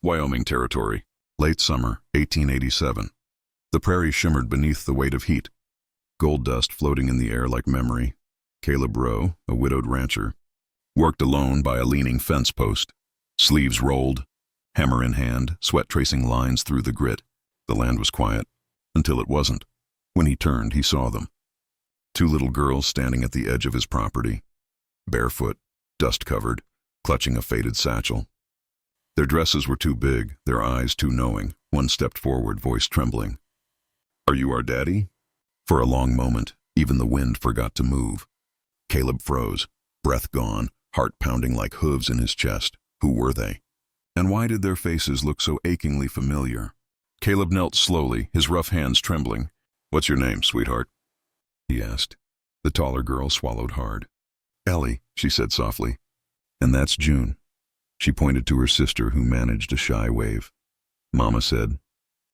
Wyoming Territory, late summer, 1887. The prairie shimmered beneath the weight of heat, gold dust floating in the air like memory. Caleb Rowe, a widowed rancher, worked alone by a leaning fence post, sleeves rolled, hammer in hand, sweat tracing lines through the grit. The land was quiet, until it wasn't. When he turned, he saw them. Two little girls standing at the edge of his property, barefoot, dust-covered, clutching a faded satchel. Their dresses were too big, their eyes too knowing. One stepped forward, voice trembling. "Are you our daddy?" For a long moment, even the wind forgot to move. Caleb froze, breath gone, heart pounding like hooves in his chest. Who were they? And why did their faces look so achingly familiar? Caleb knelt slowly, his rough hands trembling. "What's your name, sweetheart?" he asked. The taller girl swallowed hard. "Ellie," she said softly. "And that's June." She pointed to her sister, who managed a shy wave. Mama said,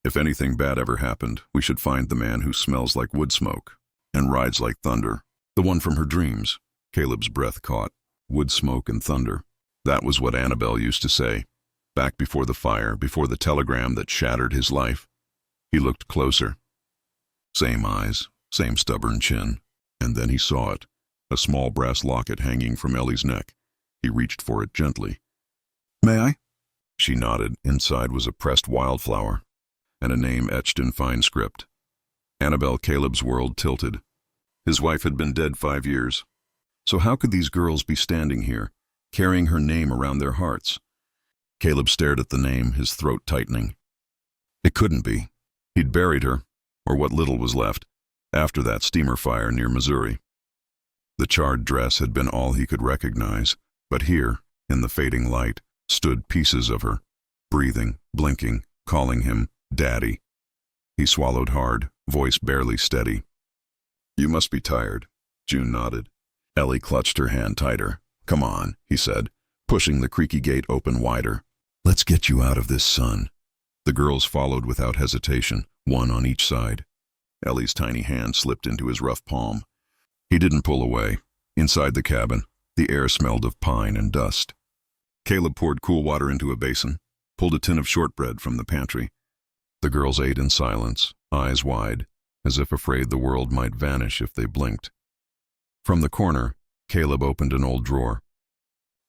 "If anything bad ever happened, we should find the man who smells like wood smoke and rides like thunder." The one from her dreams. Caleb's breath caught. Wood smoke and thunder. That was what Annabelle used to say, back before the fire, before the telegram that shattered his life. He looked closer. Same eyes, same stubborn chin. And then he saw it, a small brass locket hanging from Ellie's neck. He reached for it gently. "May I?" She nodded. Inside was a pressed wildflower, and a name etched in fine script. Annabelle. Caleb's world tilted. His wife had been dead 5 years. So how could these girls be standing here, carrying her name around their hearts? Caleb stared at the name, his throat tightening. It couldn't be. He'd buried her, or what little was left, after that steamer fire near Missouri. The charred dress had been all he could recognize, but here, in the fading light, stood pieces of her, breathing, blinking, calling him Daddy. He swallowed hard, voice barely steady. "You must be tired." June nodded. Ellie clutched her hand tighter. "Come on," he said, pushing the creaky gate open wider. "Let's get you out of this sun." The girls followed without hesitation, one on each side. Ellie's tiny hand slipped into his rough palm. He didn't pull away. Inside the cabin, the air smelled of pine and dust. Caleb poured cool water into a basin, pulled a tin of shortbread from the pantry. The girls ate in silence, eyes wide, as if afraid the world might vanish if they blinked. From the corner, Caleb opened an old drawer.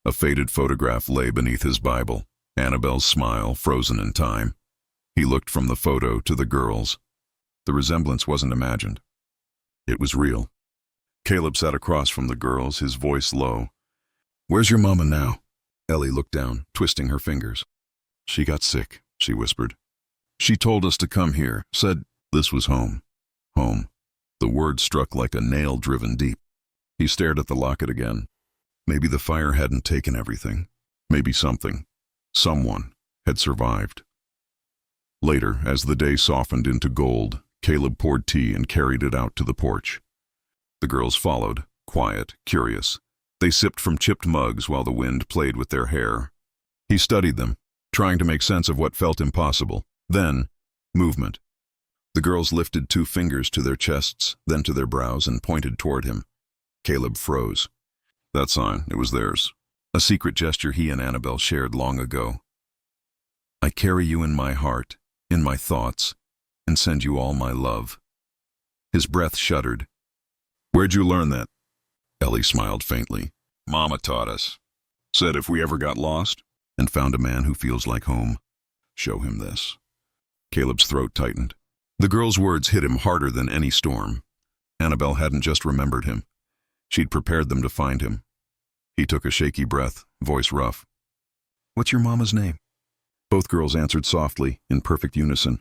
A faded photograph lay beneath his Bible, Annabelle's smile frozen in time. He looked from the photo to the girls. The resemblance wasn't imagined. It was real. Caleb sat across from the girls, his voice low. "Where's your mama now?" Ellie looked down, twisting her fingers. "She got sick," she whispered. "She told us to come here, said this was home." Home. The word struck like a nail driven deep. He stared at the locket again. Maybe the fire hadn't taken everything. Maybe something, someone, had survived. Later, as the day softened into gold, Caleb poured tea and carried it out to the porch. The girls followed, quiet, curious. They sipped from chipped mugs while the wind played with their hair. He studied them, trying to make sense of what felt impossible. Then, movement. The girls lifted 2 fingers to their chests, then to their brows, and pointed toward him. Caleb froze. That sign, it was theirs. A secret gesture he and Annabelle shared long ago. "I carry you in my heart, in my thoughts, and send you all my love." His breath shuddered. "Where'd you learn that?" Ellie smiled faintly. "Mama taught us. Said if we ever got lost and found a man who feels like home, show him this." Caleb's throat tightened. The girl's words hit him harder than any storm. Annabelle hadn't just remembered him. She'd prepared them to find him. He took a shaky breath, voice rough. "What's your mama's name?" Both girls answered softly, in perfect unison.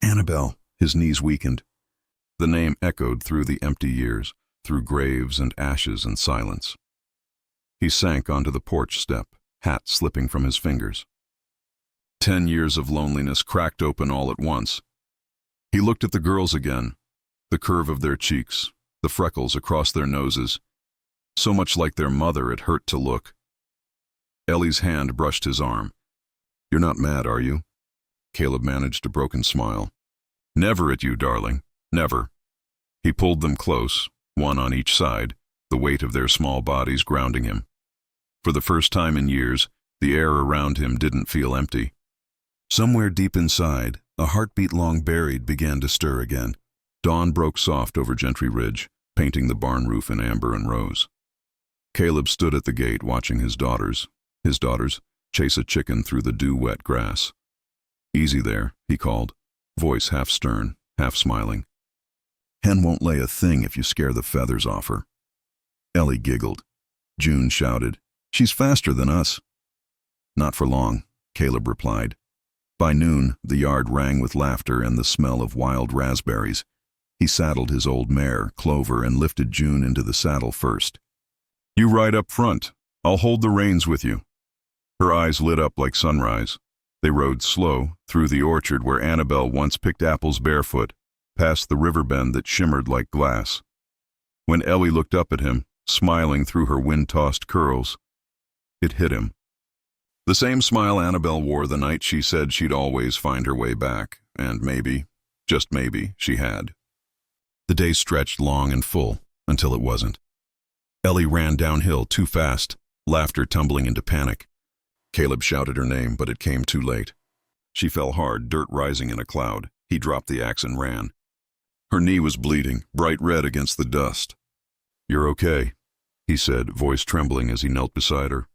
"Annabelle." His knees weakened. The name echoed through the empty years, through graves and ashes and silence. He sank onto the porch step, hat slipping from his fingers. 10 years of loneliness cracked open all at once. He looked at the girls again, the curve of their cheeks, the freckles across their noses. So much like their mother it hurt to look. Ellie's hand brushed his arm. "You're not mad, are you?" Caleb managed a broken smile. "Never at you, darling. Never." He pulled them close, one on each side, the weight of their small bodies grounding him. For the first time in years, the air around him didn't feel empty. Somewhere deep inside, a heartbeat long buried began to stir again. Dawn broke soft over Gentry Ridge, painting the barn roof in amber and rose. Caleb stood at the gate watching his daughters, chase a chicken through the dew-wet grass. "Easy there," he called, voice half stern, half smiling. "Hen won't lay a thing if you scare the feathers off her." Ellie giggled. June shouted, "She's faster than us." "Not for long," Caleb replied. By noon, the yard rang with laughter and the smell of wild raspberries. He saddled his old mare, Clover, and lifted June into the saddle first. "You ride up front. I'll hold the reins with you." Her eyes lit up like sunrise. They rode slow, through the orchard where Annabelle once picked apples barefoot, past the river bend that shimmered like glass. When Ellie looked up at him, smiling through her wind-tossed curls, it hit him. The same smile Annabelle wore the night she said she'd always find her way back, and maybe, just maybe, she had. The day stretched long and full, until it wasn't. Ellie ran downhill too fast, laughter tumbling into panic. Caleb shouted her name, but it came too late. She fell hard, dirt rising in a cloud. He dropped the axe and ran. Her knee was bleeding, bright red against the dust. "You're okay," he said, voice trembling as he knelt beside her.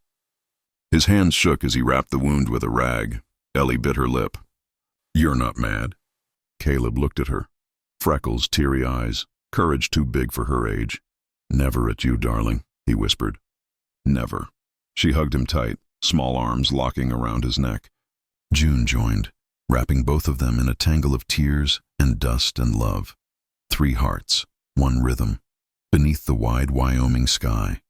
His hands shook as he wrapped the wound with a rag. Ellie bit her lip. "You're not mad." Caleb looked at her. Freckles, teary eyes, courage too big for her age. "Never at you, darling," he whispered. "Never." She hugged him tight, small arms locking around his neck. June joined, wrapping both of them in a tangle of tears and dust and love. 3 hearts, 1 rhythm, beneath the wide Wyoming sky.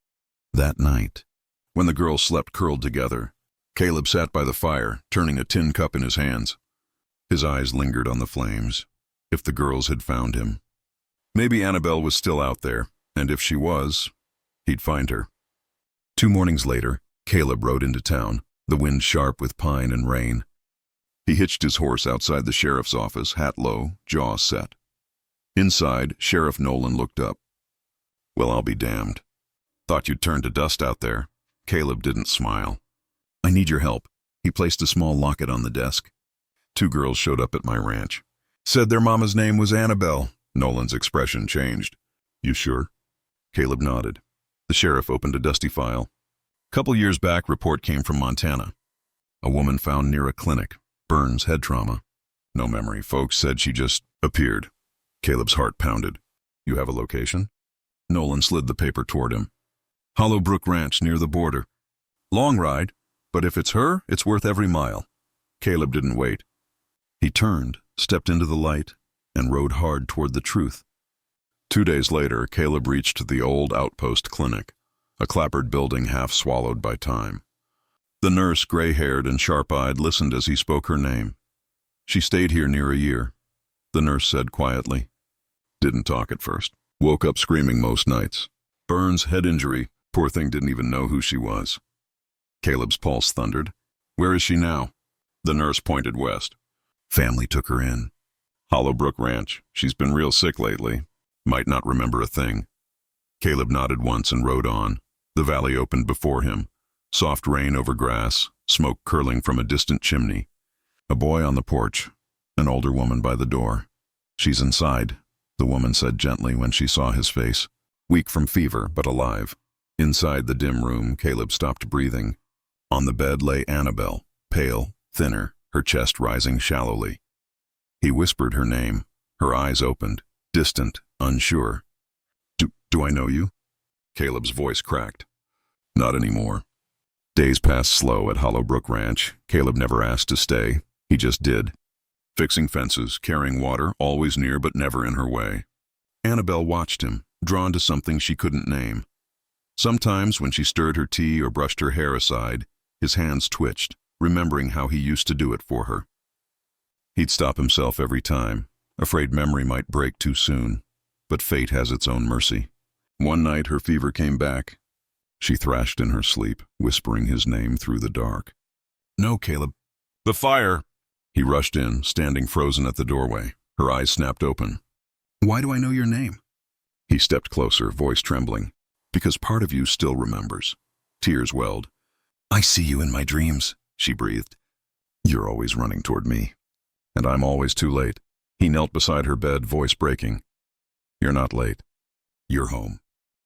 That night, when the girls slept curled together, Caleb sat by the fire, turning a tin cup in his hands. His eyes lingered on the flames. If the girls had found him. Maybe Annabelle was still out there, and if she was, he'd find her. 2 mornings later, Caleb rode into town, the wind sharp with pine and rain. He hitched his horse outside the sheriff's office, hat low, jaw set. Inside, Sheriff Nolan looked up. "Well, I'll be damned. Thought you'd turn to dust out there." Caleb didn't smile. "I need your help." He placed a small locket on the desk. 2 girls showed up at my ranch. "Said their mama's name was Annabelle." Nolan's expression changed. "You sure?" Caleb nodded. The sheriff opened a dusty file. "Couple years back, report came from Montana. A woman found near a clinic. Burns head trauma. No memory. Folks said she just appeared." Caleb's heart pounded. "You have a location?" Nolan slid the paper toward him. "Hollow Brook Ranch near the border. Long ride, but if it's her, it's worth every mile." Caleb didn't wait. He turned, stepped into the light, and rode hard toward the truth. 2 days later, Caleb reached the old outpost clinic, a clapboard building half swallowed by time. The nurse, gray-haired and sharp-eyed, listened as he spoke her name. "She stayed here near a year," the nurse said quietly. "Didn't talk at first. Woke up screaming most nights. Burns head injury. Poor thing didn't even know who she was." Caleb's pulse thundered. "Where is she now?" The nurse pointed west. "Family took her in. Hollow Brook Ranch. She's been real sick lately. Might not remember a thing." Caleb nodded once and rode on. The valley opened before him. Soft rain over grass, smoke curling from a distant chimney. A boy on the porch, an older woman by the door. "She's inside," the woman said gently when she saw his face. Weak from fever, but alive. Inside the dim room, Caleb stopped breathing. On the bed lay Annabelle, pale, thinner, her chest rising shallowly. He whispered her name. Her eyes opened, distant, unsure. Do I know you?" Caleb's voice cracked. "Not anymore." Days passed slow at Hollow Brook Ranch. Caleb never asked to stay. He just did. Fixing fences, carrying water, always near but never in her way. Annabelle watched him, drawn to something she couldn't name. Sometimes when she stirred her tea or brushed her hair aside, his hands twitched, remembering how he used to do it for her. He'd stop himself every time, afraid memory might break too soon. But fate has its own mercy. One night her fever came back. She thrashed in her sleep, whispering his name through the dark. "No, Caleb." "The fire!" He rushed in, standing frozen at the doorway. Her eyes snapped open. "Why do I know your name?" He stepped closer, voice trembling. "Because part of you still remembers." Tears welled. "I see you in my dreams," she breathed. You're always running toward me. And I'm always too late. He knelt beside her bed, voice breaking. You're not late. You're home.